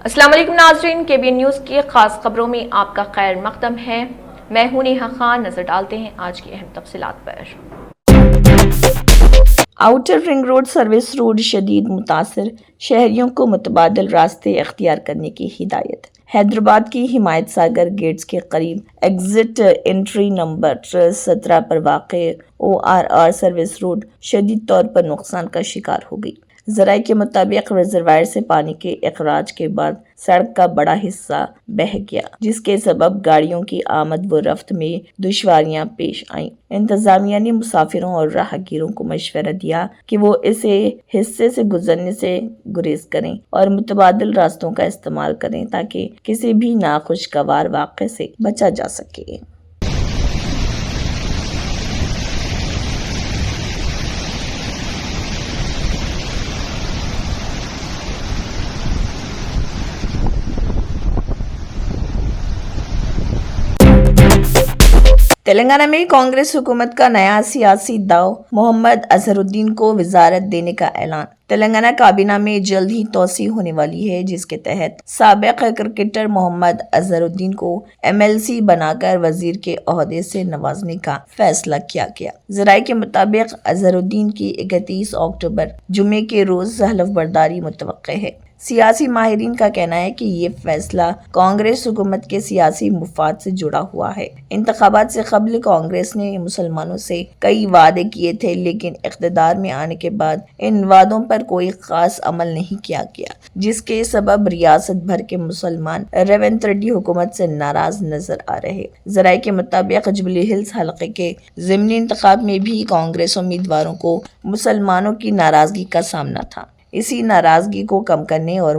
السلام علیکم ناظرین، KBN نیوز کی خاص خبروں میں آپ کا خیر مقدم ہے۔ میں ہوں نیہا خان۔ نظر ڈالتے ہیں آج کی اہم تفصیلات پر۔ Outer ring road service road شدید متاثر، شہریوں کو متبادل راستے اختیار کرنے کی ہدایت۔ حیدرآباد کی حمایت ساگر گیٹس کے قریب ایگزٹ انٹری نمبر 17 پر واقع ORR سروس روڈ شدید طور پر نقصان کا شکار ہو گئی۔ ذرائع کے مطابق ریزروائر سے پانی کے اخراج کے بعد سڑک کا بڑا حصہ بہہ گیا، جس کے سبب گاڑیوں کی آمد و رفت میں دشواریاں پیش آئیں۔ انتظامیہ نے مسافروں اور راہگیروں کو مشورہ دیا کہ وہ اس حصے سے گزرنے سے گریز کریں اور متبادل راستوں کا استعمال کریں تاکہ کسی بھی ناخوشگوار واقعے سے بچا جا سکے۔ تلنگانہ میں کانگریس حکومت کا نیا سیاسی داؤ، محمد اظہرالدین کو وزارت دینے کا اعلان۔ تلنگانہ کابینہ میں جلد ہی توسیع ہونے والی ہے، جس کے تحت سابق کرکٹر محمد اظہرالدین کو MLC بنا کر وزیر کے عہدے سے نوازنے کا فیصلہ کیا گیا۔ ذرائع کے مطابق اظہرالدین کی 31 اکتوبر جمعے کے روز حلف برداری متوقع ہے۔ سیاسی ماہرین کا کہنا ہے کہ یہ فیصلہ کانگریس حکومت کے سیاسی مفاد سے جڑا ہوا ہے۔ انتخابات سے قبل کانگریس نے مسلمانوں سے کئی وعدے کیے تھے، لیکن اقتدار میں آنے کے بعد ان وعدوں پر کوئی خاص عمل نہیں کیا گیا، جس کے سبب ریاست بھر کے مسلمان ریونت ریڈی حکومت سے ناراض نظر آ رہے۔ ذرائع کے مطابق جوبلی ہلز حلقے کے ضمنی انتخاب میں بھی کانگریس امیدواروں کو مسلمانوں کی ناراضگی کا سامنا تھا۔ اسی ناراضگی کو کم کرنے اور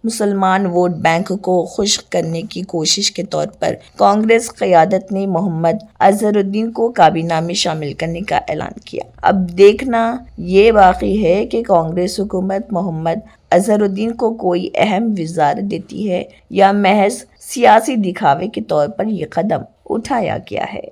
مسلمان ووٹ بینک کو خوش کرنے کی کوشش کے طور پر کانگریس قیادت نے محمد اظہرالدین کو کابینہ میں شامل کرنے کا اعلان کیا۔ اب دیکھنا یہ باقی ہے کہ کانگریس حکومت محمد اظہرالدین کو کوئی اہم وزارت دیتی ہے یا محض سیاسی دکھاوے کے طور پر یہ قدم اٹھایا گیا ہے۔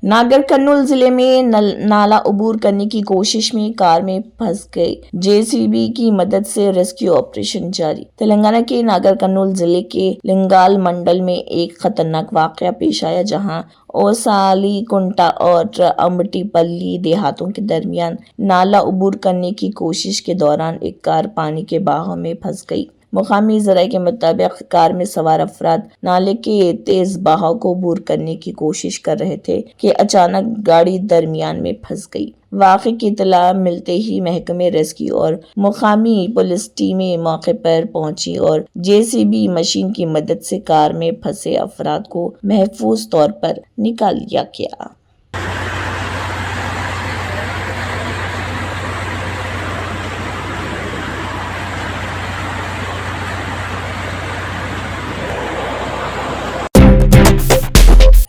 ناگر کرنول ضلع میں نالا عبور کرنے کی کوشش میں کار میں پھنس گئی JCB کی مدد سے ریسکیو آپریشن جاری۔ تلنگانہ کے ناگر کرنول ضلع کے لنگال منڈل میں ایک خطرناک واقعہ پیش آیا، جہاں اوسالی کنٹا اور امبٹی پلی دیہاتوں کے درمیان نالا عبور کرنے کی کوشش کے دوران ایک کار پانی کے بہاؤ میں پھنس گئی۔ مقامی ذرائع کے مطابق کار میں سوار افراد نالے کے تیز بہاؤ کو عبور کرنے کی کوشش کر رہے تھے کہ اچانک گاڑی درمیان میں پھنس گئی۔ واقعے کی اطلاع ملتے ہی محکمہ ریسکیو اور مقامی پولیس ٹیمیں موقع پر پہنچی اور JCB مشین کی مدد سے کار میں پھنسے افراد کو محفوظ طور پر نکال لیا گیا۔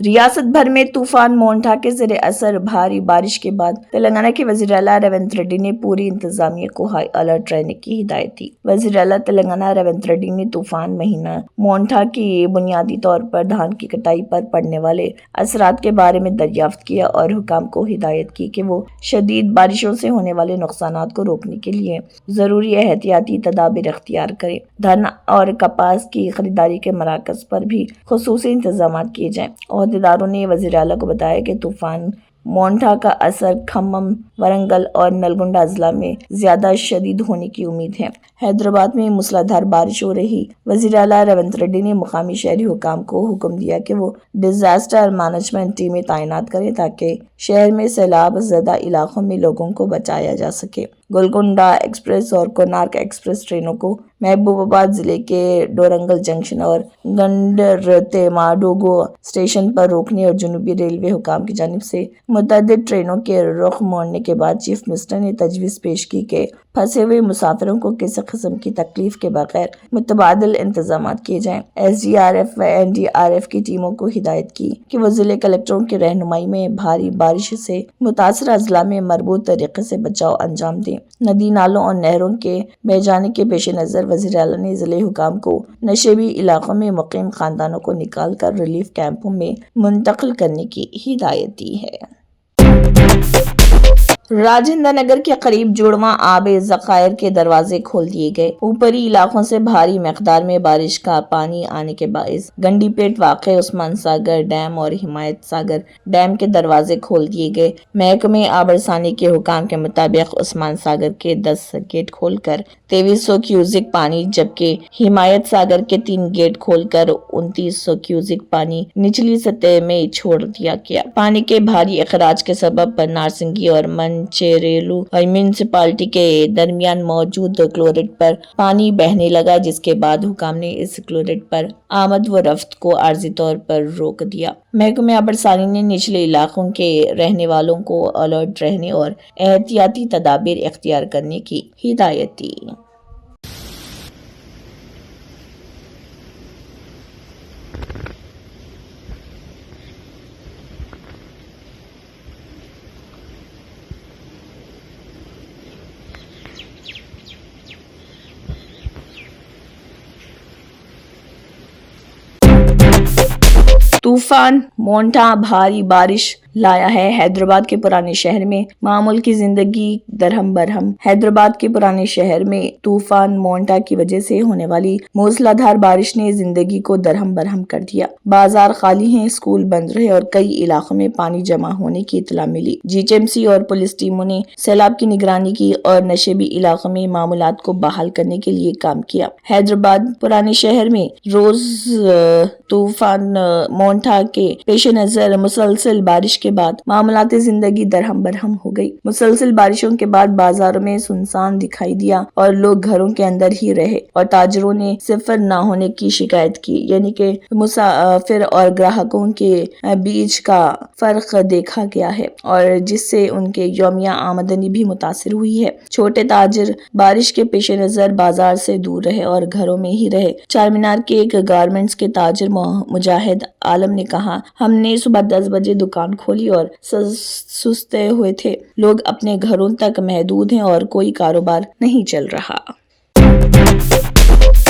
ریاست بھر میں طوفان مونٹا کے زیر اثر بھاری بارش کے بعد تلنگانہ کے وزیر اعلیٰ ریونت ریڈی نے پوری انتظامیہ کو ہائی الرٹ رہنے کی ہدایت دی۔ وزیر اعلیٰ تلنگانہ ریونت ریڈی نے طوفان مہینہ مونٹا کی بنیادی طور پر دھان کی کٹائی پر پڑنے والے اثرات کے بارے میں دریافت کیا اور حکام کو ہدایت کی کہ وہ شدید بارشوں سے ہونے والے نقصانات کو روکنے کے لیے ضروری احتیاطی تدابیر اختیار کریں۔ دھان اور کپاس کی خریداری کے مراکز پر بھی خصوصی انتظامات کیے جائیں۔ عہدیداروں نے وزیر اعلیٰ کو بتایا کہ طوفان مونٹا کا اثر کھمم، ورنگل اور نلگنڈا اضلاع میں زیادہ شدید ہونے کی امید ہے۔ حیدرآباد میں موسلادھار بارش ہو رہی۔ وزیر اعلیٰ ریونت ریڈی نے مقامی شہری حکام کو حکم دیا کہ وہ ڈیزاسٹر مینجمنٹ ٹیمیں تعینات کریں تاکہ شہر میں سیلاب زدہ علاقوں میں لوگوں کو بچایا جا سکے۔ گولکنڈا ایکسپریس اور کونارک ایکسپریس ٹرینوں کو محبوب آباد ضلع کے ڈورنگل جنکشن اور گنڈرتےماڈوگو اسٹیشن پر روکنے اور جنوبی ریلوے حکام کی جانب سے متعدد ٹرینوں کے رخ موڑنے کے بعد چیف منسٹر نے تجویز پیش کی کہ پھنسے ہوئے مسافروں کو کسی قسم کی تکلیف کے بغیر متبادل انتظامات کیے جائیں۔ SDRF و NDRF کی ٹیموں کو ہدایت کی کہ وہ ضلع کلکٹروں کی رہنمائی میں بھاری بارش سے متاثرہ اضلاع میں مربوط طریقے سے بچاؤ انجام دیں۔ ندی نالوں اور نہروں کے بہہ جانے کے پیش نظر وزیر اعلیٰ نے ضلع حکام کو نشیبی علاقوں میں مقیم خاندانوں کو نکال کر ریلیف کیمپوں میں منتقل کرنے کی ہدایت دی ہے۔ राजेंद्र नगर के करीब जुड़वा आब ज़खायर के दरवाजे खोल दिए गए। ऊपरी इलाकों से भारी मकदार में बारिश का पानी आने के बायस गंडीपेट वाक़ उस्मान सागर डैम और हिमायत सागर डैम के दरवाजे खोल दिए गए। महकमे आबरसानी के हुकाम के मुताबिक उस्मान सागर के 10 गेट खोलकर 2300 क्यूसिक पानी, जबकि हिमायत सागर के 3 गेट खोलकर 2900 क्यूसिक पानी निचली सतह में छोड़ दिया गया। पानी के भारी अखराज के सबब नारसिंगी और मंचेरेलू म्यूनिसिपालिटी के दरमियान मौजूद क्लोरेट पर पानी बहने लगा, जिसके बाद हुकाम ने इस क्लोरेट पर आमद व रफ्त को आर्जी तौर पर रोक दिया। महकमे आबरसानी ने निचले इलाकों के रहने वालों को अलर्ट रहने और एहतियाती तदाबीर इख्तियार करने की हिदायत दी। तूफान मोंटा भारी बारिश लाया है। हैदराबाद के पुराने शहर में मामूल की जिंदगी दरहम बरहम। हैदराबाद के पुराने शहर में तूफान मोंटा की वजह से होने वाली मूसलाधार बारिश ने जिंदगी को दरहम बरहम कर दिया। बाजार खाली हैं, स्कूल बंद रहे और कई इलाकों में पानी जमा होने की इतला मिली। जीएचएमसी और पुलिस टीमों ने सैलाब की निगरानी की और नशेबी इलाकों में मामूलात को बहाल करने के लिए काम किया। हैदराबाद पुराने शहर में रोज तूफान मोंटा के पेश नजर मुसलसल बारिश के बाद मामलाती जिंदगी दरहम बरहम हो गई। मुसलसल बारिशों के बाद बाजारों में सुनसान दिखाई दिया और लोग घरों के अंदर ही रहे और ताजरों ने सिफर ना होने की शिकायत की, यानी कि मुसाफिर और ग्राहकों के बीच का फर्क देखा गया है और जिससे उनके यौमिया आमदनी भी मुतासिर हुई है। छोटे ताजिर बारिश के पेश नजर बाजार से दूर रहे और घरों में ही रहे। चार मीनार के एक गारमेंट्स के ताजिर मुजाहिद आलम ने कहा, हमने सुबह 10 बजे दुकान खोली और सुस्ते हुए थे। लोग अपने घरों तक महदूद हैं और कोई कारोबार नहीं चल रहा।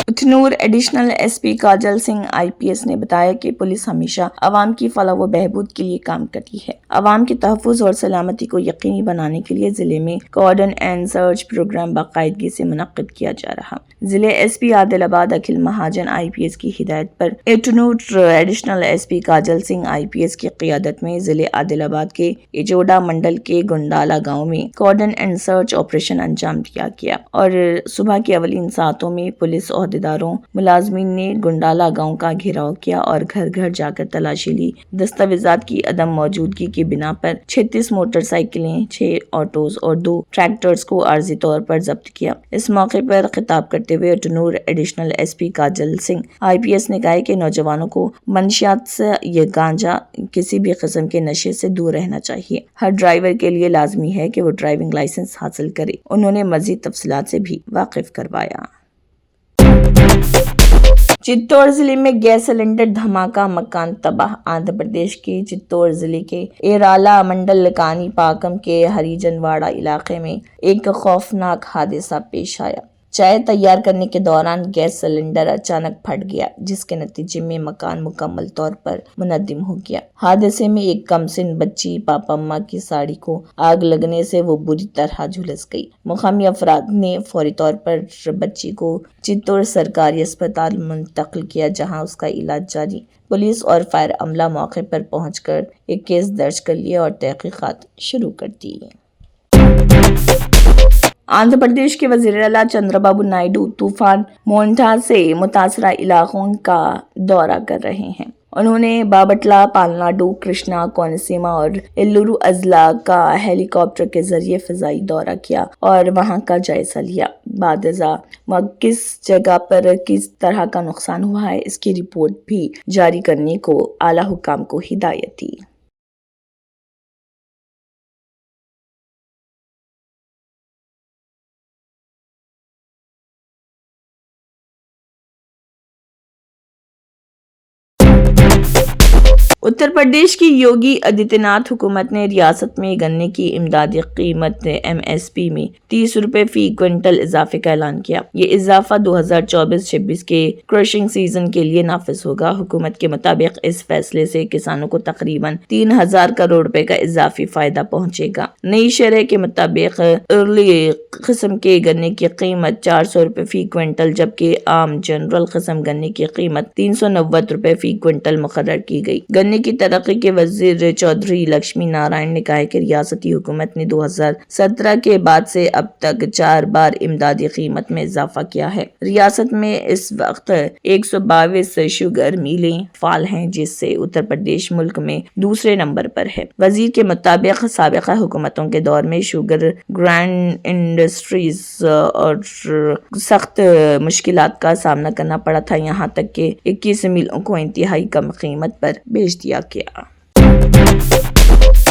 उतनूर एडिशनल एसपी काजल सिंह आईपीएस ने बताया कि पुलिस हमेशा अवाम की फलाह व बहबूद के लिए काम करती है। अवाम के तहफ़्फ़ुज़ और सलामती को यकीनी बनाने के लिए जिले में कॉर्डन एंड सर्च प्रोग्राम बाकायदगी से मुनक्किद किया जा रहा। जिले एसपी आदिलाबाद अखिल महाजन आईपीएस की हिदायत पर उतनूर एडिशनल एसपी काजल सिंह आईपीएस की क़ियादत में जिले आदिलाबाद के इजोडा मंडल के गुंडाला गाँव में कॉर्डन एंड सर्च ऑपरेशन अंजाम दिया गया और सुबह की अवलीन सातों में पुलिस अहदेदारों मुलाजमीन ने गुंडाला गांव का घेराव किया और घर घर जाकर तलाशी ली। दस्तावेजात की अदम मौजूदगी की बिना पर 36 मोटरसाइकिलें, 6 ऑटोज और 2 ट्रैक्टर्स को आर्जी तौर पर जब्त किया। इस मौके पर खिताब करते हुए उतनूर एडिशनल एसपी काजल सिंह आईपीएस ने कहा कि नौजवानों को मंशियात से ये गांजा किसी भी किस्म के नशे से दूर रहना चाहिए। हर ड्राइवर के लिए लाजमी है कि वो ड्राइविंग लाइसेंस हासिल करे। उन्होंने मजीद तफसीलात से भी वाकिफ करवाया। चित्तौड़ जिले में गैस सिलेंडर धमाका, मकान तबाह। आंध्र प्रदेश के चित्तौड़ जिले के एराला मंडल कानीपाकम के हरिजनवाड़ा इलाके में एक खौफनाक हादसा पेश आया। चाय तैयार करने के दौरान गैस सिलेंडर अचानक फट गया, जिसके नतीजे में मकान मुकम्मल तौर पर मुनद्दिम हो गया। हादसे में एक कमसिन बच्ची पापम्मा की साड़ी को आग लगने से वो बुरी तरह झुलस गई। मुकामी अफराद ने फौरी तौर पर बच्ची को चित्तौड़ सरकारी अस्पताल मुंतकिल किया, जहां उसका इलाज जारी। पुलिस और फायर अमला मौके पर पहुंचकर एक केस दर्ज कर लिया और तहकीकात शुरू कर दी। आंध्र प्रदेश के वज़ीर आला चंद्रबाबू नायडू तूफान मोंटा से मुतासरा इलाकों का दौरा कर रहे हैं। उन्होंने बाबटला, पालनाडु, कृष्णा, कोनसीमा और एल्लुरु अजला का हेलीकॉप्टर के जरिए फिजाई दौरा किया और वहां का जायजा लिया। बादजा किस जगह पर किस तरह का नुकसान हुआ है, इसकी रिपोर्ट भी जारी करने को आला हुकाम को हिदायत दी। उत्तर प्रदेश की योगी आदित्यनाथ हुकूमत ने रियासत में गन्ने की इमदादी कीमत MSP में 30 रुपए फी क्विंटल इजाफे का ऐलान किया। ये इजाफा 2024-26 के क्रशिंग सीजन के लिए नाफिज होगा। हुकूमत के मुताबिक इस फैसले से किसानों को तकरीबन 3000 करोड़ रुपए का इजाफी फायदा पहुंचेगा। नई शरह के मुताबिक अर्ली किस्म के गन्ने की कीमत 400 रुपए फी क्विंटल, जबकि आम जनरल किस्म गन्ने की कीमत 390 रुपए फी क्विंटल मुकर्रर की गई। गन्ने की तरक्की के वजीर चौधरी लक्ष्मी नारायण ने कहा कि रियासती हुकूमत ने 2017 के बाद से अब तक 4 बार इमदादी कीमत में इजाफा किया है। रियासत में इस वक्त 122 शुगर मिलें फाल हैं, जिससे उत्तर प्रदेश मुल्क में दूसरे नंबर पर है। वजीर के मुताबिक साबिका हुकूमतों के दौर में शुगर ग्रैंड इंडस्ट्रीज और सख्त मुश्किलात का सामना करना पड़ा था, यहाँ तक कि 21 मिलों को इंतहाई कम कीमत पर बेच दिया गया।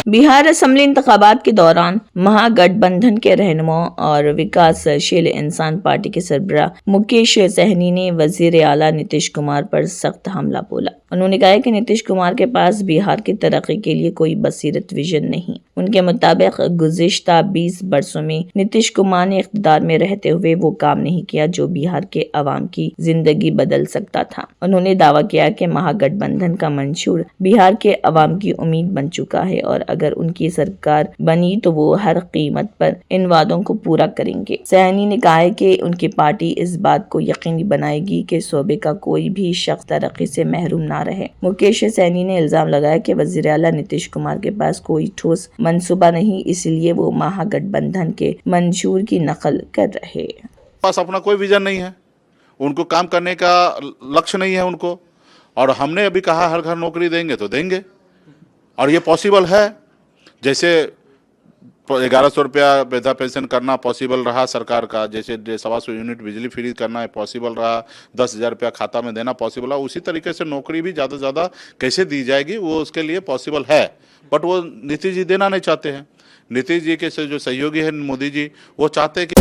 बिहार असेंबली इंतखाबात के दौरान महागठबंधन के रहनुमाओं और विकासशील इंसान पार्टी के सरबराह मुकेश सहनी ने वजीर आला नीतीश कुमार पर सख्त हमला बोला। उन्होंने कहा कि नीतीश कुमार के पास बिहार की तरक्की के लिए कोई बसीरत विजन नहीं। उनके मुताबिक गुज़िश्ता 20 बरसों में नीतीश कुमार ने इख्तिदार में रहते हुए वो काम नहीं किया जो बिहार के अवाम की जिंदगी बदल सकता था। उन्होंने दावा किया कि महागठबंधन का मंशूर बिहार के अवाम की उम्मीद बन चुका है और अगर उनकी सरकार बनी तो वो हर कीमत पर इन वादों को पूरा करेंगे। सहनी ने कहा है कि उनकी पार्टी इस बात को यकीनी बनाएगी कि सूबे का कोई भी शख्स तरक्की से महरूम ना रहे। मुकेश सहनी ने इल्जाम लगाया कि वज़ीर आला नीतीश कुमार के पास कोई ठोस मंसूबा नहीं, इसलिए वो महागठबंधन के मंशूर की नकल कर रहे हैं। पास अपना कोई विजन नहीं है, उनको काम करने का लक्ष्य नहीं है उनको। और हमने अभी कहा हर घर नौकरी देंगे तो देंगे, और ये पॉसिबल है। जैसे 1100 रुपया वृद्धा पेंशन करना पॉसिबल रहा सरकार का, जैसे 125 यूनिट बिजली फ्री करना है पॉसिबल रहा, 10,000 रुपया खाता में देना पॉसिबल रहा, उसी तरीके से नौकरी भी ज़्यादा से ज़्यादा कैसे दी जाएगी वो उसके लिए पॉसिबल है। बट वो नीतीश जी देना नहीं चाहते हैं। नीतीश जी के जो सहयोगी हैं मोदी जी, वो चाहते हैं कि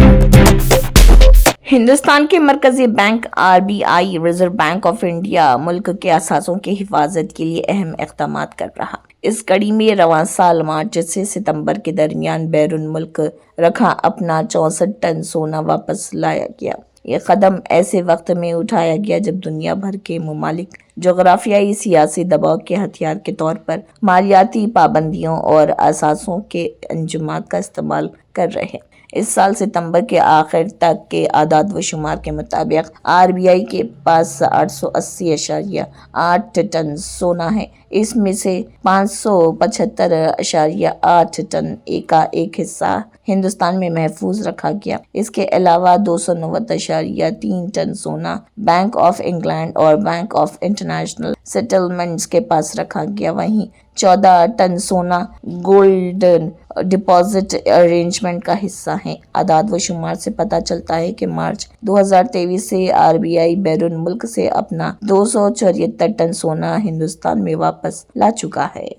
हिंदुस्तान के मरकजी bank RBI reserve bank of India मुल्क के असासों की हिफाजत के लिए अहम इक़दामात कर रहा। इस कड़ी में रवां साल मार्च से सितंबर के दरमियान बैरून मुल्क रखा अपना 64 टन सोना वापस लाया गया। ये कदम ऐसे वक्त में उठाया गया जब दुनिया भर के मुमालिक जोग्राफियाई सियासी दबाव के हथियार के तौर पर मालियाती पाबंदियों और असासों के अंजुमात का इस्तेमाल कर रहे हैं। इस साल सितंबर के आखिर तक के आदाद व शुमार के मुताबिक RBI के पास 880.8 टन सोना है। इसमें से 575.8 टन का एक हिस्सा हिंदुस्तान में महफूज रखा गया। इसके अलावा 290.3 टन सोना बैंक ऑफ इंग्लैंड और बैंक ऑफ इंटरनेशनल सेटलमेंट्स के पास रखा गया। वहीं 14 टन सोना गोल्डन डिपॉजिट अरेंजमेंट का हिस्सा है। आदाद व शुमार से पता चलता है कि मार्च 2023 से RBI बैरून मुल्क से अपना 274 टन सोना हिंदुस्तान में वापस ला चुका है।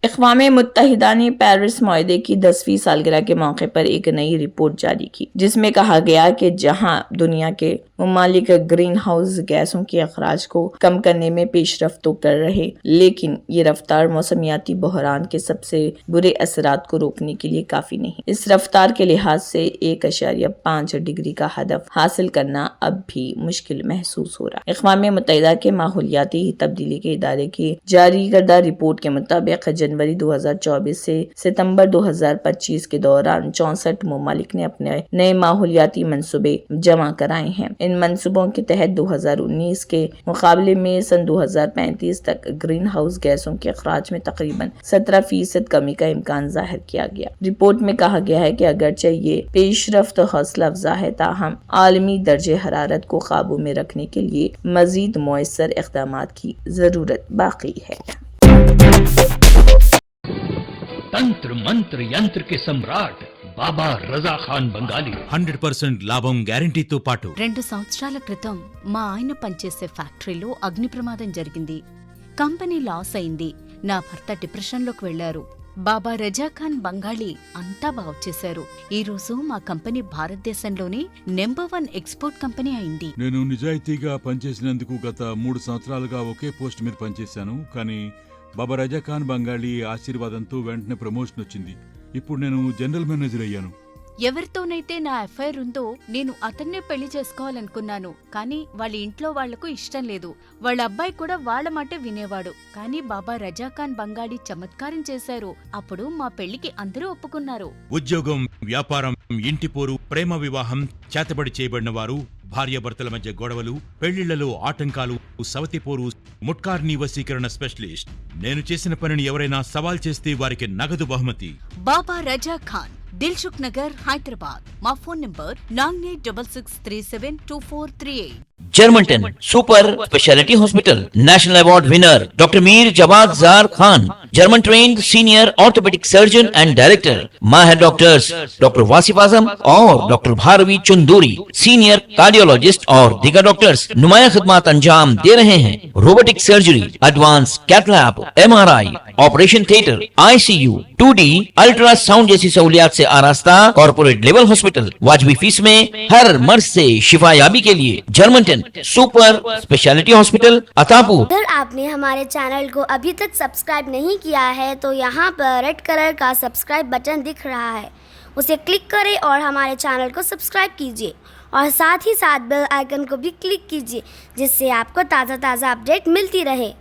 अक़वाम मुत्तहिदा ने पेरिस मुआहदे की 10वीं सालगिरह के मौके पर एक नई रिपोर्ट जारी की, जिसमें कहा गया कि जहां दुनिया के ममालिक ग्रीन हाउस गैसों के अखराज को कम करने में पेशरफ्त तो कर रहे, लेकिन ये रफ्तार मौसमियाती बहरान के सबसे बुरे असरात को रोकने के लिए काफी नहीं। इस रफ्तार के लिहाज से 1.5 डिग्री का हदफ हासिल करना अब भी मुश्किल महसूस हो रहा है। अक़वाम मुत्तहिदा के माहौलियाती तब्दीली के इदारे की जारी करदा रिपोर्ट के मुताबिक जनवरी 2024 से सितंबर 2025 के दौरान 64 ममालिक ने अपने नए माहौलियाती मंसूबे जमा कराए हैं। इन मंसूबों के तहत 2019 के मुकाबले में सन 2035 तक ग्रीन हाउस गैसों के अखराज में तकरीबन 17% कमी का इम्कान जाहिर किया गया। रिपोर्ट में कहा गया है कि अगरचे ये पेशरफ्त हौसला अफजा है, ताहम आलमी दर्जे हरारत को काबू में रखने के लिए मजीद मुयस्सर इक़दामात की जरूरत बाकी है। तंत्र मंत्र यंत्र के सम्राट బాబా రజా ఖాన్ బంగాలి 100% లాభం గ్యారెంటీతో పాటు 2 సంవత్సరాల క్రితం మా ఆయన పనిచేసే ఫ్యాక్టరీలో అగ్ని ప్రమాదం జరిగింది. కంపెనీ లాస్ అయింది. నా భర్త డిప్రెషన్లోకి వెళ్లారు. బాబా రజా ఖాన్ బంగాళీ అంతా బాగు చేశారు. ఈ రోజు మా కంపెనీ భారతదేశంలోనే నెంబర్ 1 ఎక్స్పోర్ట్ కంపెనీ అయింది. నేను నిజాయితీగా పనిచేసినందుకు గత 3 సంవత్సరాలుగా ఒకే పోస్ట్ మీద పనిచేశాను. కానీ బాబా రజా ఖాన్ బంగాళీ ఆశీర్వాదంతో వెంటనే ప్రమోషన్ వచ్చింది. ఇప్పుడు నేను జనరల్ మేనేజర్ అయ్యాను. ఎవరితోనైతే నా ఎఫ్ఐఆర్ ఉందో నేను అతన్నే పెళ్లి చేసుకోవాలనుకున్నాను. కానీ వాళ్ళ ఇంట్లో వాళ్లకు ఇష్టం లేదు. వాళ్ళ అబ్బాయి కూడా వాళ్ళ మాటే వినేవాడు. కానీ బాబా రజా ఖాన్ బంగాళీ చమత్కారం చేశారు. అప్పుడు మా పెళ్లికి అందరూ ఒప్పుకున్నారు. ఉద్యోగం, వ్యాపారం, ఇంటి పోరు, ప్రేమ వివాహం, చేతబడి చేయబడిన వారు, భార్యాభర్తల మధ్య గొడవలు, పెళ్లిళ్లలో ఆటంకాలు, సవతిపోరు, ముట్కార్నీ వశీకరణ స్పెషలిస్ట్. నేను చేసిన పనిని ఎవరైనా సవాల్ చేస్తే వారికి నగదు బహుమతి. బాబా రజా ఖాన్, దిల్సుఖ్ నగర్, హైదరాబాద్. మా phone number 9866372438. Germanten super speciality hospital, national award winner doctor Mir Jawad Zar Khan, German trained senior orthopaedic surgeon and director, माहिर डॉक्टर्स डॉक्टर वासिफ आजम और doctor Bharavi Chanduri, senior cardiologist और दीगर डॉक्टर्स नुमाया खिदमत अंजाम दे रहे हैं. Robotic surgery, advance cath lab, MRI, operation theatre, ICU, 2D ultrasound जैसी सहूलियात से आरास्ता कॉर्पोरेट लेवल हॉस्पिटल. वाजबी फीस में हर मर्ज से शिफायाबी के लिए Germanton super speciality hospital, Attapur. अगर आपने हमारे चैनल को अभी तक सब्सक्राइब नहीं किया है तो यहाँ पर रेड कलर का सब्सक्राइब बटन दिख रहा है, उसे क्लिक करें और हमारे चैनल को सब्सक्राइब कीजिए और साथ ही साथ बेल आइकन को भी क्लिक कीजिए, जिससे आपको ताज़ा अपडेट मिलती रहे.